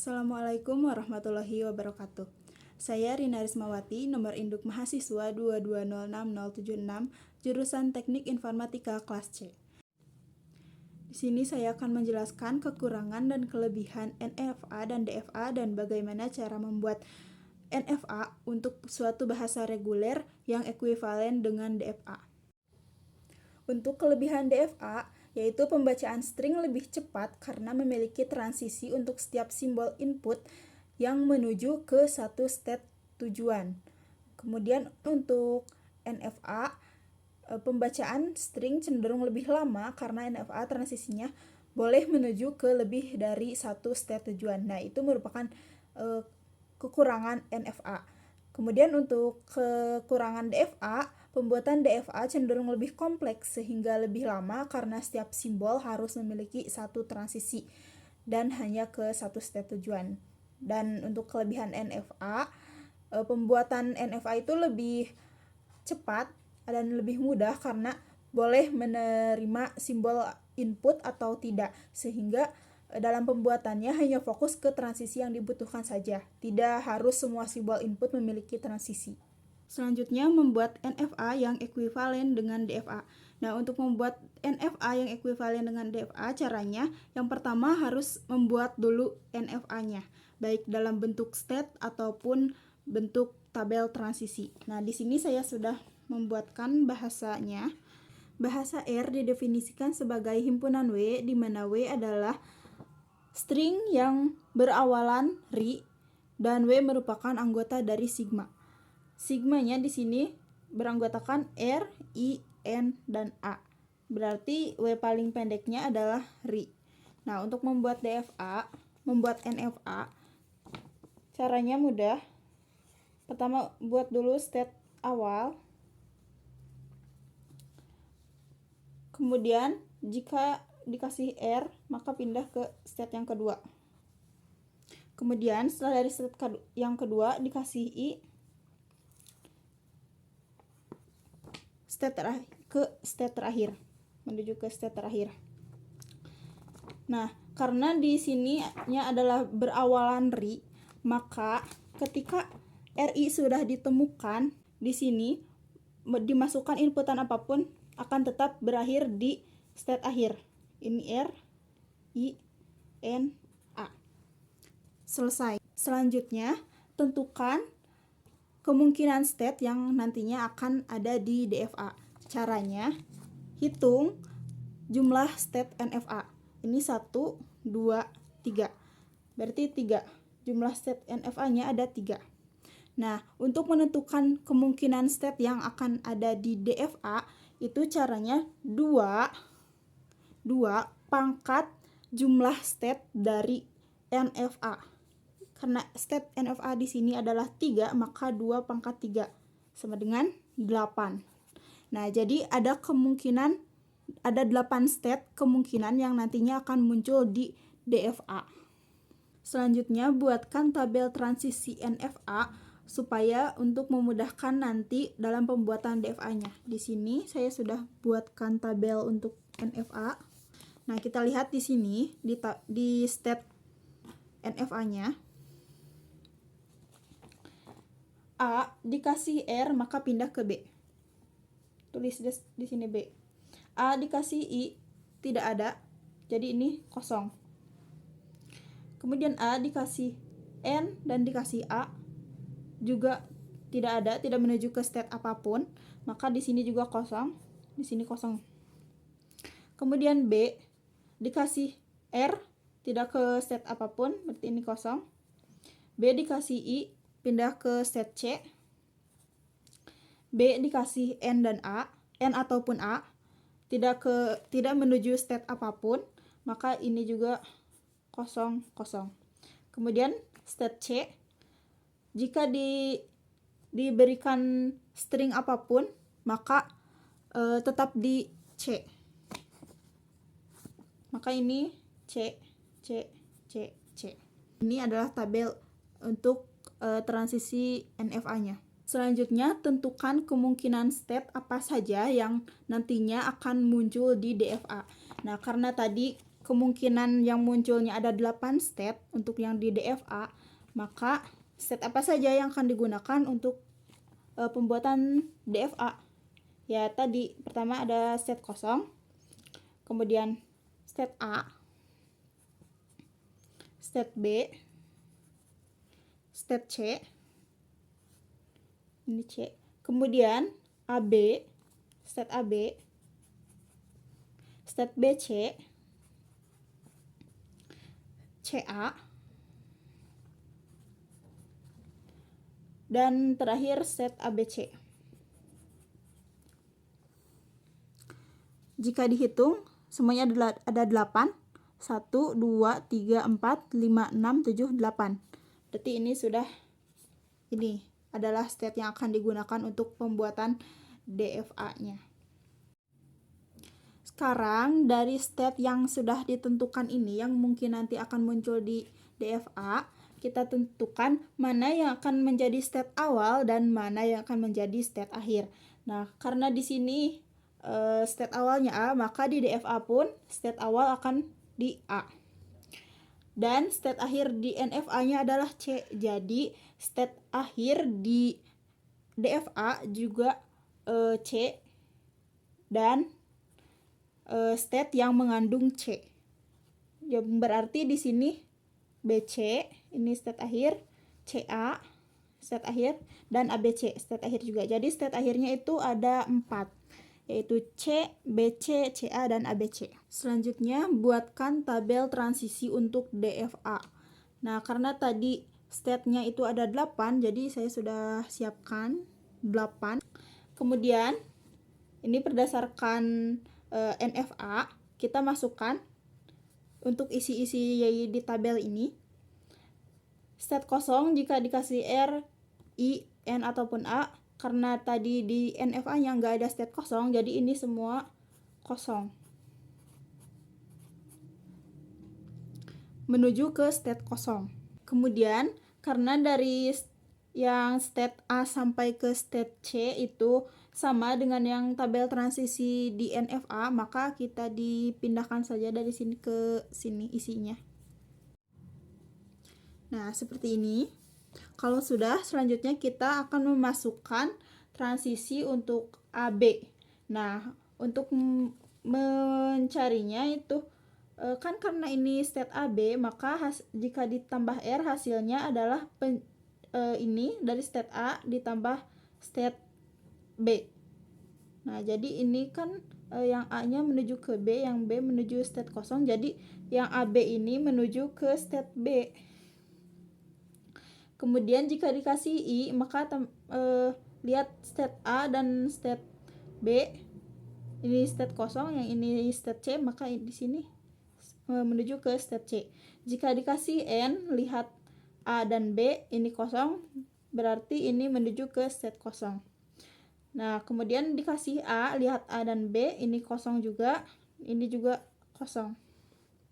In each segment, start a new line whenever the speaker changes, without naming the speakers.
Assalamualaikum warahmatullahi wabarakatuh. Saya Rina Rismawati, nomor induk mahasiswa 2206076, jurusan Teknik Informatika kelas C. Di sini saya akan menjelaskan kekurangan dan kelebihan NFA dan DFA dan bagaimana cara membuat NFA untuk suatu bahasa reguler yang ekuivalen dengan DFA. Untuk kelebihan DFA, yaitu pembacaan string lebih cepat karena memiliki transisi untuk setiap simbol input yang menuju ke satu state tujuan. Kemudian untuk NFA, pembacaan string cenderung lebih lama karena NFA transisinya boleh menuju ke lebih dari satu state tujuan. Nah, itu merupakan kekurangan NFA. Kemudian untuk kekurangan DFA, pembuatan DFA cenderung lebih kompleks sehingga lebih lama karena setiap simbol harus memiliki satu transisi dan hanya ke satu state tujuan. Dan untuk kelebihan NFA, pembuatan NFA itu lebih cepat dan lebih mudah karena boleh menerima simbol input atau tidak, sehingga dalam pembuatannya hanya fokus ke transisi yang dibutuhkan saja. Tidak harus semua simbol input memiliki transisi. Selanjutnya, membuat NFA yang ekuivalen dengan DFA. Nah, untuk membuat NFA yang ekuivalen dengan DFA, caranya yang pertama harus membuat dulu NFA-nya, baik dalam bentuk state ataupun bentuk tabel transisi. Nah, di sini saya sudah membuatkan bahasanya. Bahasa R didefinisikan sebagai himpunan W, di mana W adalah string yang berawalan ri dan W merupakan anggota dari sigma. Sigmanya di sini beranggotakan R, I, N, dan A. Berarti W paling pendeknya adalah ri. Nah, untuk membuat NFA, caranya mudah. Pertama, buat dulu state awal. Kemudian, jika dikasih R, maka pindah ke state yang kedua. Kemudian setelah dari state yang kedua dikasih I, state terakhir, menuju ke state terakhir. Nah, karena di sininya adalah berawalan ri, maka ketika RI sudah ditemukan, di sini dimasukkan inputan apapun akan tetap berakhir di state akhir. Ini R, I, N, A. Selesai. Selanjutnya, tentukan kemungkinan state yang nantinya akan ada di DFA. Caranya, hitung jumlah state NFA. Ini 1, 2, 3. Berarti 3. Jumlah state NFA-nya ada 3. Nah, untuk menentukan kemungkinan state yang akan ada di DFA, itu caranya 2 pangkat jumlah state dari NFA. Karena state NFA di sini adalah 3, maka 2 pangkat 3 sama dengan 8. Nah, jadi ada 8 state kemungkinan yang nantinya akan muncul di DFA. Selanjutnya, buatkan tabel transisi NFA supaya untuk memudahkan nanti dalam pembuatan DFA-nya. Di sini saya sudah buatkan tabel untuk NFA. Nah, kita lihat di sini di state NFA-nya. A dikasih R, maka pindah ke B. Tulis di sini B. A dikasih I, tidak ada. Jadi ini kosong. Kemudian A dikasih N dan dikasih A, juga tidak ada, tidak menuju ke state apapun, maka di sini juga kosong, di sini kosong. Kemudian B dikasih R, tidak ke state apapun, berarti ini kosong. B dikasih I, pindah ke state C. B dikasih N dan A, N ataupun A, tidak menuju state apapun, maka ini juga kosong, kosong. Kemudian state C, jika diberikan string apapun, maka tetap di C. Maka ini C, C, C, C. Ini adalah tabel untuk transisi NFA-nya. Selanjutnya, tentukan kemungkinan state apa saja yang nantinya akan muncul di DFA. Nah, karena tadi kemungkinan yang munculnya ada 8 state untuk yang di DFA, maka state apa saja yang akan digunakan untuk pembuatan DFA? Ya tadi, pertama ada state kosong, kemudian state A, state B, state C, ini C, kemudian AB, state AB, state BC, CA, dan terakhir set ABC. Jika dihitung, semuanya ada 8. 1, 2, 3, 4, 5, 6, 7, 8. Berarti ini adalah state yang akan digunakan untuk pembuatan DFA-nya. Sekarang dari state yang sudah ditentukan ini, yang mungkin nanti akan muncul di DFA, kita tentukan mana yang akan menjadi state awal dan mana yang akan menjadi state akhir. Nah, karena di sini state awalnya A, maka di DFA pun state awal akan di A. Dan state akhir di NFA-nya adalah C. Jadi, state akhir di DFA juga C dan state yang mengandung C. Ya, berarti di sini BC ini state akhir, CA state akhir, dan ABC state akhir juga. Jadi state akhirnya itu ada 4, yaitu C, BC, CA, dan ABC. Selanjutnya, buatkan tabel transisi untuk DFA. Nah, karena tadi state-nya itu ada 8, jadi saya sudah siapkan 8. Kemudian, ini berdasarkan NFA, kita masukkan untuk isi-isi di tabel ini. State kosong jika dikasih R, I, N, ataupun A. Karena tadi di NFA-nya nggak ada state kosong, jadi ini semua kosong. Menuju ke state kosong. Kemudian, karena dari yang state A sampai ke state C itu sama dengan yang tabel transisi di NFA, maka kita dipindahkan saja dari sini ke sini isinya. Nah, seperti ini. Kalau sudah, selanjutnya kita akan memasukkan transisi untuk AB. Nah, untuk mencarinya itu kan karena ini state AB, maka jika ditambah R hasilnya adalah ini dari state A ditambah state B. Nah, jadi ini kan yang A-nya menuju ke B, yang B menuju state kosong, jadi yang AB ini menuju ke state B. Kemudian jika dikasih I, maka lihat state A dan state B. Ini state kosong, yang ini state C, maka di sini menuju ke state C. Jika dikasih N, lihat A dan B, ini kosong, berarti ini menuju ke state kosong. Nah, kemudian dikasih A, lihat A dan B, ini kosong juga, ini juga kosong.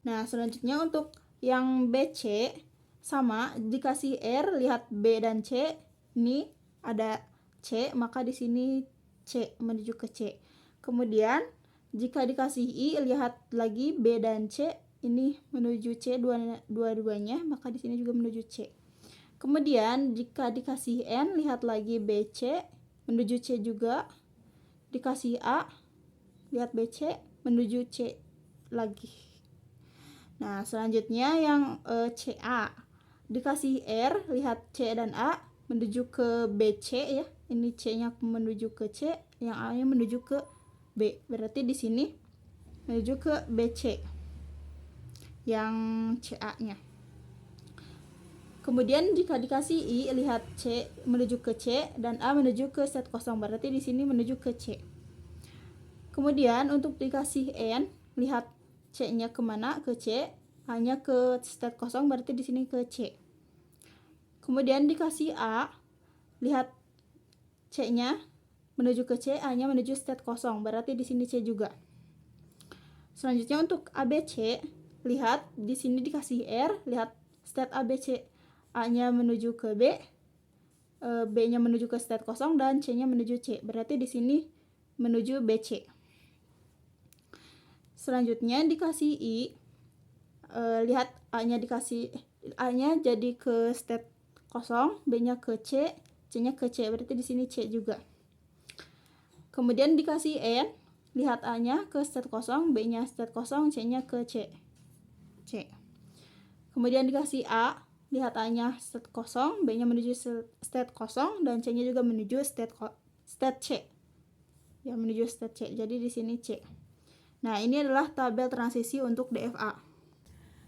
Nah, selanjutnya untuk yang BC, sama, dikasih R, lihat B dan C, ini ada C, maka di sini C menuju ke C. Kemudian jika dikasih I, lihat lagi B dan C, ini menuju C dua-duanya, maka di sini juga menuju C. Kemudian jika dikasih N, lihat lagi BC menuju C juga. Dikasih A, lihat BC menuju C lagi. Nah, selanjutnya yang CA. Dikasih R, lihat C dan A menuju ke BC ya. Ini C-nya menuju ke C, yang A-nya menuju ke B. Berarti di sini menuju ke BC. Yang CA-nya. Kemudian jika dikasih I, lihat C menuju ke C dan A menuju ke state kosong. Berarti di sini menuju ke C. Kemudian untuk dikasih N, lihat C-nya kemana? Ke C. A-nya ke state kosong, berarti di sini ke C. Kemudian dikasih A, lihat C-nya menuju ke C, A-nya menuju state kosong, berarti di sini C juga. Selanjutnya untuk ABC, lihat di sini dikasih R, lihat state ABC, A-nya menuju ke B, B-nya menuju ke state kosong, dan C-nya menuju C, berarti di sini menuju BC. Selanjutnya dikasih I, lihat A-nya jadi ke state kosong, B-nya ke C, C-nya ke C, berarti di sini C juga. Kemudian dikasih N, lihat A-nya ke state kosong, B-nya state kosong, C-nya ke C. Kemudian dikasih A, lihat A-nya state kosong, B-nya menuju state kosong, dan C-nya juga menuju state C. Ya, menuju state C. Jadi di sini C. Nah, ini adalah tabel transisi untuk DFA.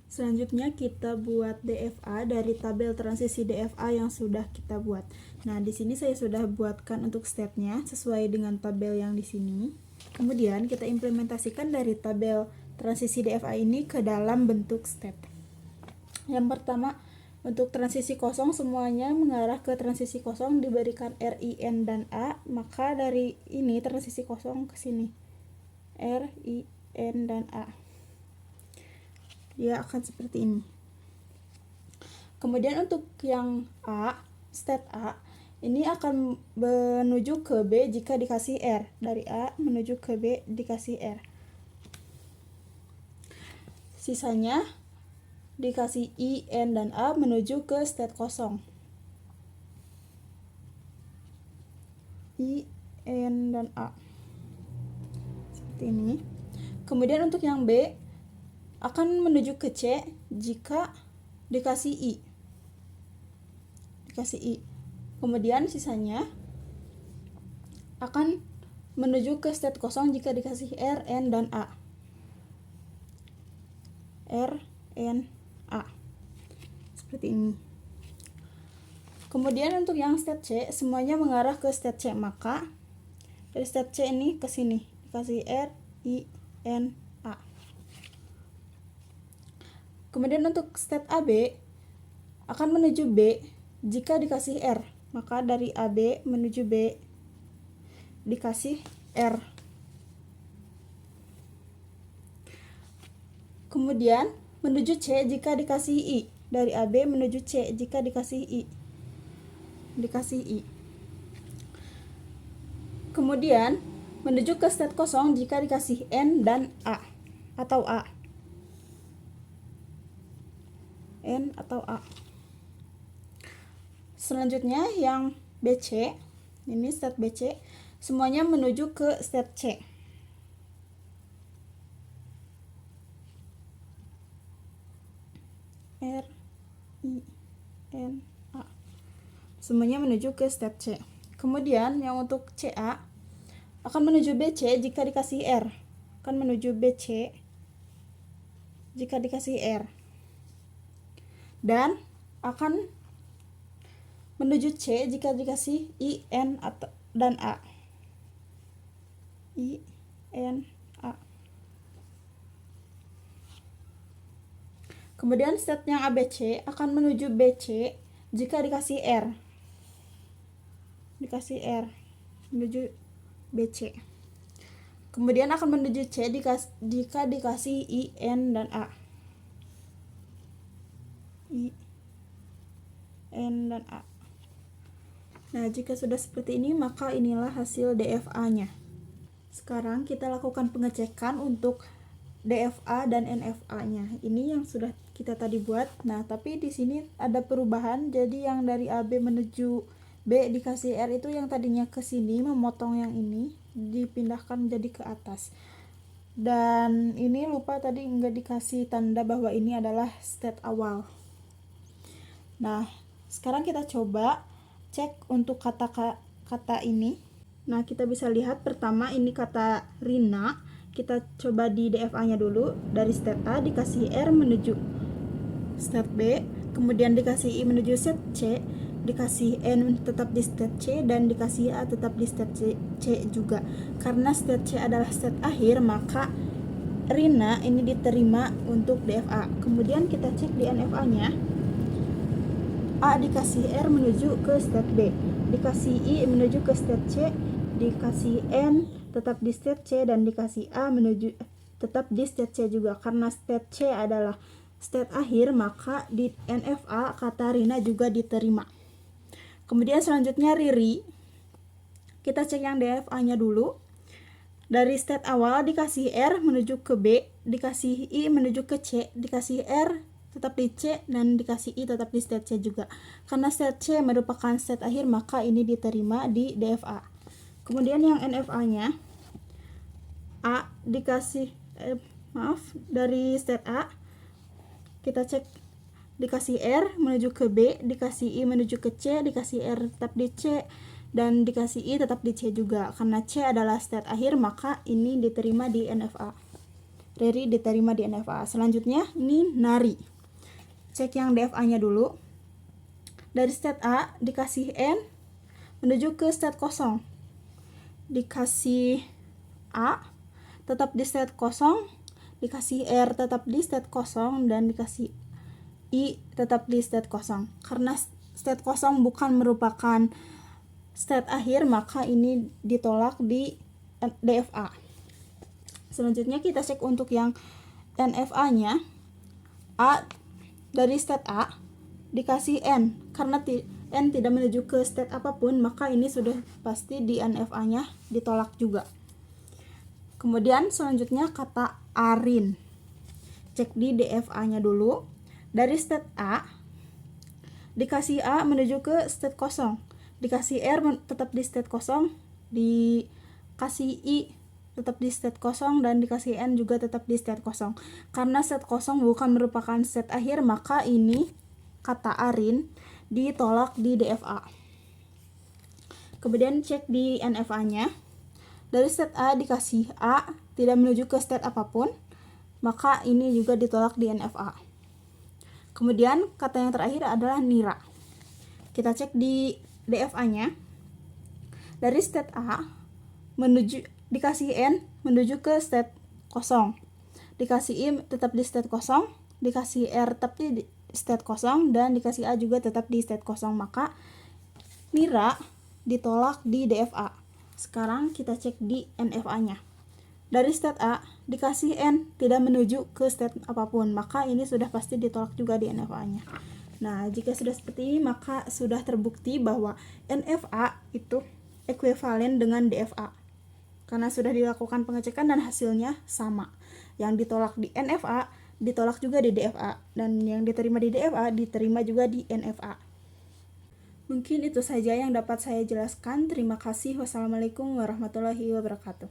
Selanjutnya kita buat DFA dari tabel transisi DFA yang sudah kita buat. Nah, di sini saya sudah buatkan untuk state-nya sesuai dengan tabel yang di sini. Kemudian kita implementasikan dari tabel transisi DFA ini ke dalam bentuk state. Yang pertama, untuk transisi kosong semuanya mengarah ke transisi kosong diberikan R, I, N, dan A. Maka dari ini transisi kosong ke sini. R, I, N, dan A. Dia akan seperti ini. Kemudian untuk yang A, state A, ini akan menuju ke B jika dikasih R. Dari A menuju ke B dikasih R. Sisanya dikasih I, N, dan A menuju ke state kosong. I, N, dan A. Seperti ini. Kemudian untuk yang B akan menuju ke C jika dikasih I. Kemudian sisanya akan menuju ke state kosong jika dikasih R, N, dan A. R, N, A. Seperti ini. Kemudian untuk yang state C semuanya mengarah ke state C, maka dari state C ini ke sini dikasih R, I, N, A. Kemudian untuk state AB akan menuju B jika dikasih R, maka dari AB menuju B dikasih R. Kemudian menuju C jika dikasih I, dari AB menuju C jika dikasih I. Kemudian menuju ke state kosong jika dikasih N dan A atau A. N atau A. Selanjutnya yang BC, ini state BC, semuanya menuju ke state C. R, I, N, A. Semuanya menuju ke state C. Kemudian yang untuk CA akan menuju BC jika dikasih R. Akan menuju BC jika dikasih R. Dan akan menuju C jika dikasih I, N, dan A. I, N, A. Kemudian state yang ABC akan menuju BC jika dikasih R. Menuju BC. Kemudian akan menuju C jika dikasih I, N, dan A. I, N, dan A. Nah, jika sudah seperti ini, maka inilah hasil DFA-nya. Sekarang kita lakukan pengecekan untuk DFA dan NFA-nya. Ini yang sudah kita tadi buat. Nah, tapi di sini ada perubahan. Jadi yang dari AB menuju B dikasih R itu yang tadinya ke sini, memotong yang ini, dipindahkan jadi ke atas. Dan ini lupa tadi nggak dikasih tanda bahwa ini adalah state awal. Nah, sekarang kita coba cek untuk kata-kata ini. Nah, kita bisa lihat pertama ini kata Rina. Kita coba di DFA-nya dulu. Dari state A dikasih R menuju state B, kemudian dikasih I menuju state C, dikasih N tetap di state C, dan dikasih A tetap di state C juga. Karena state C adalah state akhir, maka Rina ini diterima untuk DFA. Kemudian kita cek di NFA-nya. A dikasih R menuju ke state B, dikasih I menuju ke state C, dikasih N tetap di state C, dan dikasih A menuju tetap di state C juga. Karena state C adalah state akhir, maka di NFA kata Rina juga diterima. Kemudian selanjutnya Riri. Kita cek yang DFA-nya dulu. Dari state awal dikasih R menuju ke B, dikasih I menuju ke C, dikasih R tetap di C, dan dikasih I tetap di state C juga. Karena state C merupakan state akhir, maka ini diterima di DFA. Kemudian yang NFA-nya, A dikasih dari state A, kita cek dikasih R menuju ke B, dikasih I menuju ke C, dikasih R tetap di C, dan dikasih I tetap di C juga. Karena C adalah state akhir, maka ini diterima di NFA. Reri diterima di NFA. Selanjutnya ini nari. Cek yang DFA-nya dulu. Dari state A dikasih N menuju ke state kosong. Dikasih A tetap di state kosong, dikasih R tetap di state kosong, dan dikasih I tetap di state kosong. Karena state kosong bukan merupakan state akhir, maka ini ditolak di DFA. Selanjutnya kita cek untuk yang NFA-nya. A dari state A dikasih N. Karena N tidak menuju ke state apapun, maka ini sudah pasti di NFA-nya ditolak juga. Kemudian selanjutnya kata Arin. Cek di DFA-nya dulu. Dari state A dikasih A menuju ke state kosong, dikasih R tetap di state kosong, dikasih I tetap di state kosong, dan dikasih N juga tetap di state kosong. Karena state kosong bukan merupakan state akhir, maka ini kata Arin ditolak di DFA. Kemudian cek di NFA-nya. Dari state A dikasih A tidak menuju ke state apapun, maka ini juga ditolak di NFA. Kemudian kata yang terakhir adalah nira. Kita cek di DFA-nya. Dari state A dikasih N menuju ke state kosong, dikasih I tetap di state kosong, dikasih R tetap di state kosong, dan dikasih A juga tetap di state kosong, maka nira ditolak di DFA. Sekarang kita cek di NFA-nya. Dari state A dikasih N tidak menuju ke state apapun, maka ini sudah pasti ditolak juga di NFA-nya. Nah, jika sudah seperti ini, maka sudah terbukti bahwa NFA itu ekuivalen dengan DFA. Karena sudah dilakukan pengecekan dan hasilnya sama. Yang ditolak di NFA ditolak juga di DFA, dan yang diterima di DFA diterima juga di NFA. Mungkin itu saja yang dapat saya jelaskan. Terima kasih. Wassalamualaikum warahmatullahi wabarakatuh.